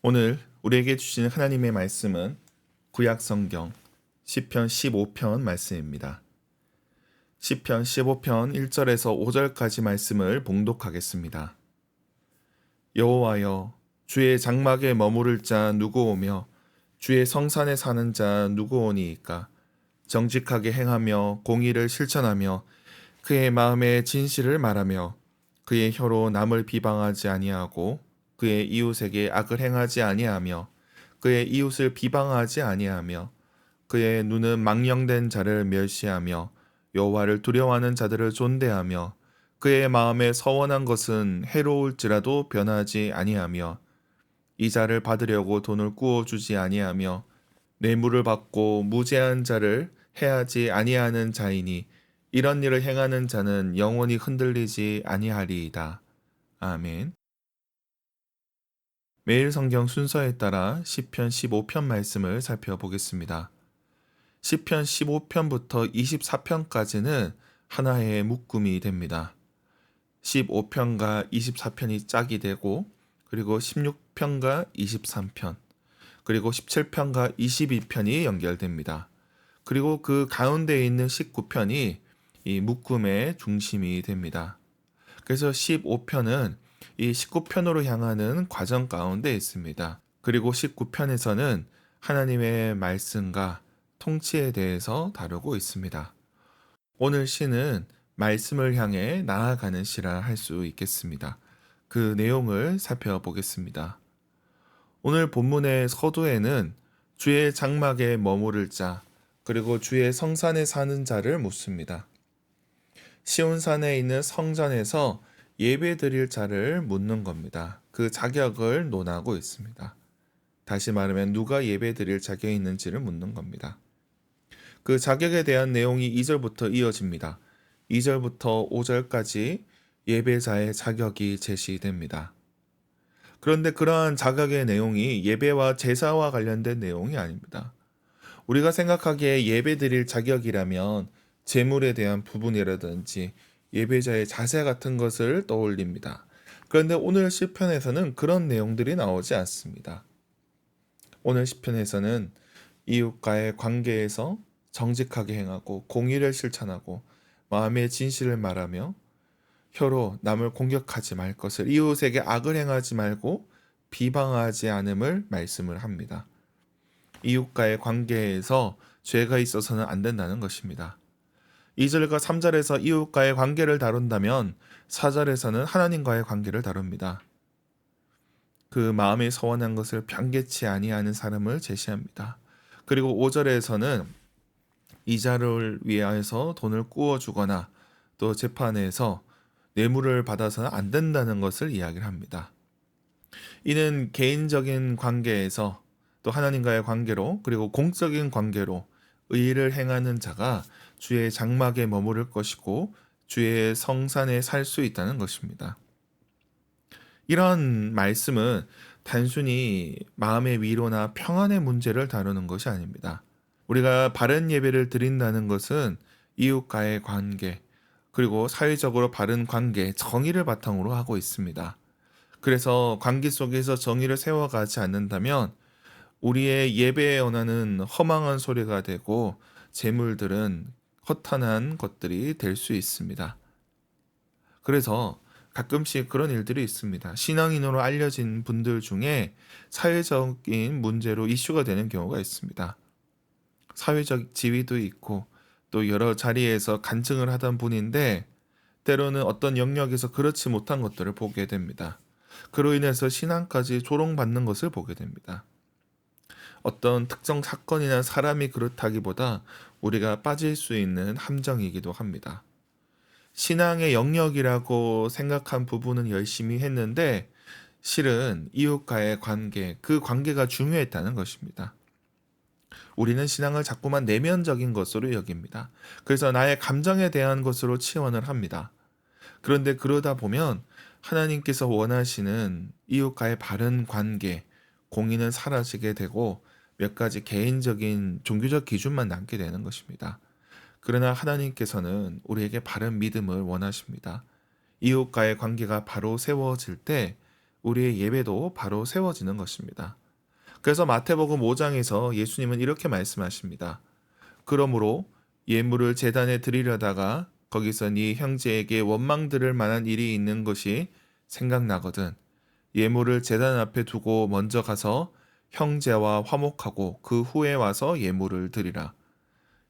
오늘 우리에게 주시는 하나님의 말씀은 구약 성경 시편 15편 말씀입니다. 시편 15편 1절에서 5절까지 말씀을 봉독하겠습니다. 여호와여, 주의 장막에 머무를 자 누구 오며 주의 성산에 사는 자 누구 오니이까? 정직하게 행하며 공의를 실천하며 그의 마음에 진실을 말하며 그의 혀로 남을 비방하지 아니하고 그의 이웃에게 악을 행하지 아니하며 그의 이웃을 비방하지 아니하며 그의 눈은 망령된 자를 멸시하며 여호와를 두려워하는 자들을 존대하며 그의 마음에 서원한 것은 해로울지라도 변하지 아니하며 이 자를 받으려고 돈을 꾸어 주지 아니하며 뇌물을 받고 무죄한 자를 해하지 아니하는 자이니 이런 일을 행하는 자는 영원히 흔들리지 아니하리이다. 아멘. 매일 성경 순서에 따라 시편 15편 말씀을 살펴보겠습니다. 시편 15편부터 24편까지는 하나의 묶음이 됩니다. 15편과 24편이 짝이 되고 그리고 16편과 23편 그리고 17편과 22편이 연결됩니다. 그리고 그 가운데 있는 19편이 이 묶음의 중심이 됩니다. 그래서 15편은 이 19편으로 향하는 과정 가운데 있습니다. 그리고 19편에서는 하나님의 말씀과 통치에 대해서 다루고 있습니다. 오늘 시는 말씀을 향해 나아가는 시라 할 수 있겠습니다. 그 내용을 살펴보겠습니다. 오늘 본문의 서두에는 주의 장막에 머무를 자, 그리고 주의 성산에 사는 자를 묻습니다. 시온산에 있는 성전에서 예배 드릴 자를 묻는 겁니다. 그 자격을 논하고 있습니다. 다시 말하면 누가 예배 드릴 자격이 있는지를 묻는 겁니다. 그 자격에 대한 내용이 2절부터 이어집니다. 2절부터 5절까지 예배자의 자격이 제시됩니다. 그런데 그러한 자격의 내용이 예배와 제사와 관련된 내용이 아닙니다. 우리가 생각하기에 예배 드릴 자격이라면 제물에 대한 부분이라든지 예배자의 자세 같은 것을 떠올립니다. 그런데 오늘 시편에서는 그런 내용들이 나오지 않습니다. 오늘 시편에서는 이웃과의 관계에서 정직하게 행하고 공의를 실천하고 마음의 진실을 말하며 혀로 남을 공격하지 말 것을, 이웃에게 악을 행하지 말고 비방하지 않음을 말씀을 합니다. 이웃과의 관계에서 죄가 있어서는 안 된다는 것입니다. 2절과 3절에서 이웃과의 관계를 다룬다면 4절에서는 하나님과의 관계를 다룹니다. 그 마음에 서원한 것을 변개치 아니하는 사람을 제시합니다. 그리고 5절에서는 이자를 위하여서 돈을 꾸어 주거나 또 재판에서 뇌물을 받아서는 안 된다는 것을 이야기를 합니다. 이는 개인적인 관계에서 또 하나님과의 관계로 그리고 공적인 관계로 의를 행하는 자가 주의 장막에 머무를 것이고 주의 성산에 살 수 있다는 것입니다. 이런 말씀은 단순히 마음의 위로나 평안의 문제를 다루는 것이 아닙니다. 우리가 바른 예배를 드린다는 것은 이웃과의 관계, 그리고 사회적으로 바른 관계, 정의를 바탕으로 하고 있습니다. 그래서 관계 속에서 정의를 세워가지 않는다면 우리의 예배에 원하는 허망한 소리가 되고 재물들은 허탄한 것들이 될 수 있습니다. 그래서 가끔씩 그런 일들이 있습니다. 신앙인으로 알려진 분들 중에 사회적인 문제로 이슈가 되는 경우가 있습니다. 사회적 지위도 있고 또 여러 자리에서 간증을 하던 분인데 때로는 어떤 영역에서 그렇지 못한 것들을 보게 됩니다. 그로 인해서 신앙까지 조롱받는 것을 보게 됩니다. 어떤 특정 사건이나 사람이 그렇다기보다 우리가 빠질 수 있는 함정이기도 합니다. 신앙의 영역이라고 생각한 부분은 열심히 했는데 실은 이웃과의 관계, 그 관계가 중요했다는 것입니다. 우리는 신앙을 자꾸만 내면적인 것으로 여깁니다. 그래서 나의 감정에 대한 것으로 치원을 합니다. 그런데 그러다 보면 하나님께서 원하시는 이웃과의 바른 관계, 공의는 사라지게 되고 몇 가지 개인적인 종교적 기준만 남게 되는 것입니다. 그러나 하나님께서는 우리에게 바른 믿음을 원하십니다. 이웃과의 관계가 바로 세워질 때 우리의 예배도 바로 세워지는 것입니다. 그래서 마태복음 5장에서 예수님은 이렇게 말씀하십니다. 그러므로 예물을 제단에 드리려다가 거기서 네 형제에게 원망 들을 만한 일이 있는 것이 생각나거든 예물을 제단 앞에 두고 먼저 가서 형제와 화목하고 그 후에 와서 예물을 드리라.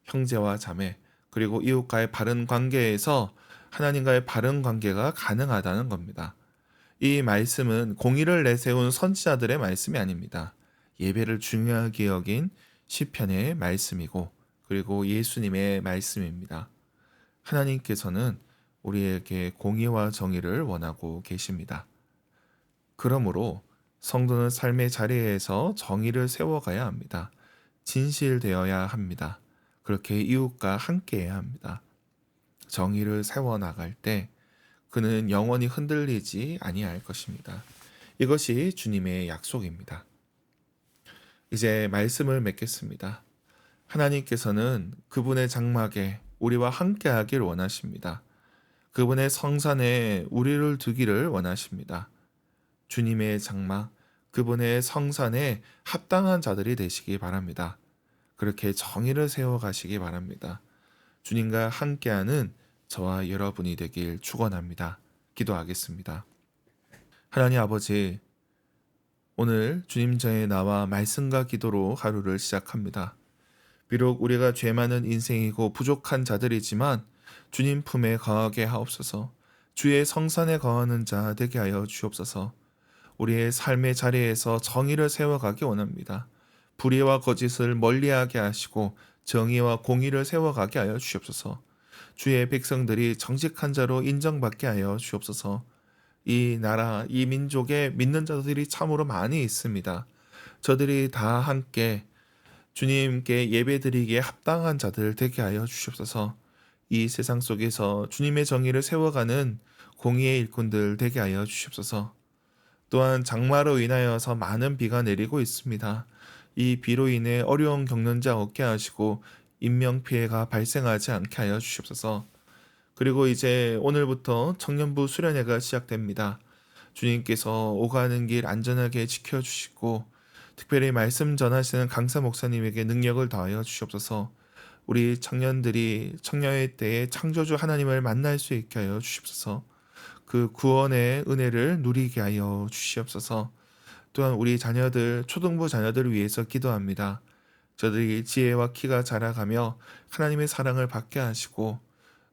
형제와 자매 그리고 이웃과의 바른 관계에서 하나님과의 바른 관계가 가능하다는 겁니다. 이 말씀은 공의를 내세운 선지자들의 말씀이 아닙니다. 예배를 중요하게 여긴 시편의 말씀이고 그리고 예수님의 말씀입니다. 하나님께서는 우리에게 공의와 정의를 원하고 계십니다. 그러므로 성도는 삶의 자리에서 정의를 세워가야 합니다. 진실되어야 합니다. 그렇게 이웃과 함께해야 합니다. 정의를 세워나갈 때 그는 영원히 흔들리지 아니할 것입니다. 이것이 주님의 약속입니다. 이제 말씀을 맺겠습니다. 하나님께서는 그분의 장막에 우리와 함께하길 원하십니다. 그분의 성산에 우리를 두기를 원하십니다. 주님의 장막, 그분의 성산에 합당한 자들이 되시기 바랍니다. 그렇게 정의를 세워가시기 바랍니다. 주님과 함께하는 저와 여러분이 되길 축원합니다. 기도하겠습니다. 하나님 아버지, 오늘 주님 전에 나와 말씀과 기도로 하루를 시작합니다. 비록 우리가 죄 많은 인생이고 부족한 자들이지만 주님 품에 거하게 하옵소서. 주의 성산에 거하는 자 되게 하여 주옵소서. 우리의 삶의 자리에서 정의를 세워가기 원합니다. 불의와 거짓을 멀리하게 하시고 정의와 공의를 세워가게 하여 주옵소서. 주의 백성들이 정직한 자로 인정받게 하여 주옵소서. 이 나라, 이 민족에 믿는 자들이 참으로 많이 있습니다. 저들이 다 함께 주님께 예배드리기에 합당한 자들 되게 하여 주옵소서. 이 세상 속에서 주님의 정의를 세워가는 공의의 일꾼들 되게 하여 주옵소서. 또한 장마로 인하여서 많은 비가 내리고 있습니다. 이 비로 인해 어려움 겪는 자 없게 하시고 인명피해가 발생하지 않게 하여 주옵소서. 그리고 이제 오늘부터 청년부 수련회가 시작됩니다. 주님께서 오가는 길 안전하게 지켜주시고 특별히 말씀 전하시는 강사 목사님에게 능력을 더하여 주시옵소서. 우리 청년들이 청년의 때에 창조주 하나님을 만날 수 있게 하여 주시옵소서. 그 구원의 은혜를 누리게 하여 주시옵소서. 또한 우리 자녀들, 초등부 자녀들을 위해서 기도합니다. 저들이 지혜와 키가 자라가며 하나님의 사랑을 받게 하시고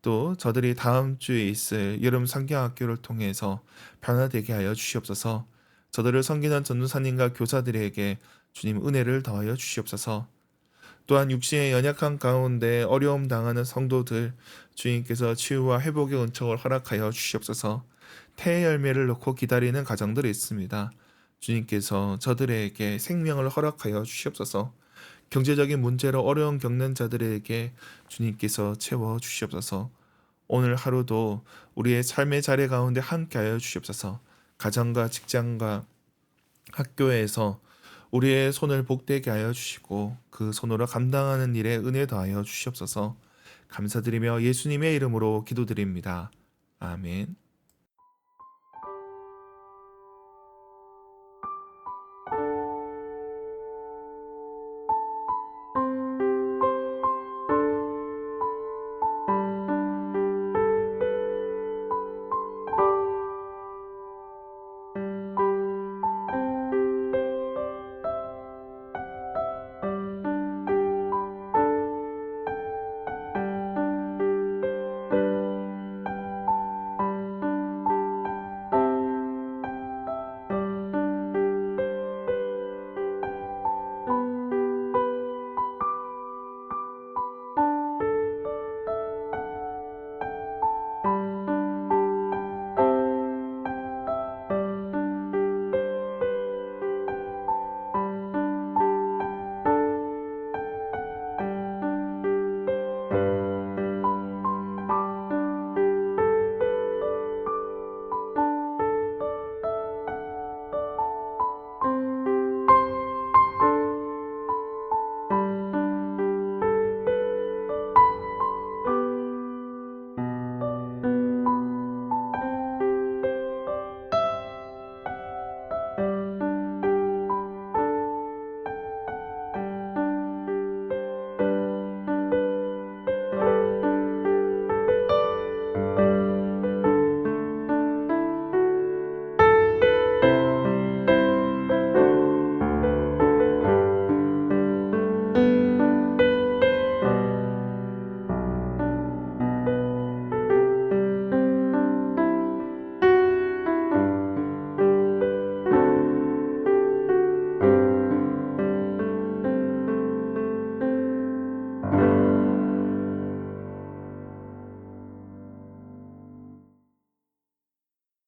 또 저들이 다음 주에 있을 여름 성경학교를 통해서 변화되게 하여 주시옵소서. 저들을 섬기는 전도사님과 교사들에게 주님 은혜를 더하여 주시옵소서. 또한 육신의 연약한 가운데 어려움 당하는 성도들 주님께서 치유와 회복의 은총을 허락하여 주시옵소서. 태의 열매를 놓고 기다리는 가정들이 있습니다. 주님께서 저들에게 생명을 허락하여 주시옵소서. 경제적인 문제로 어려움 겪는 자들에게 주님께서 채워 주시옵소서. 오늘 하루도 우리의 삶의 자리 가운데 함께하여 주시옵소서. 가정과 직장과 학교에서 우리의 손을 복되게 하여 주시고 그 손으로 감당하는 일에 은혜 더하여 주시옵소서. 감사드리며 예수님의 이름으로 기도드립니다. 아멘.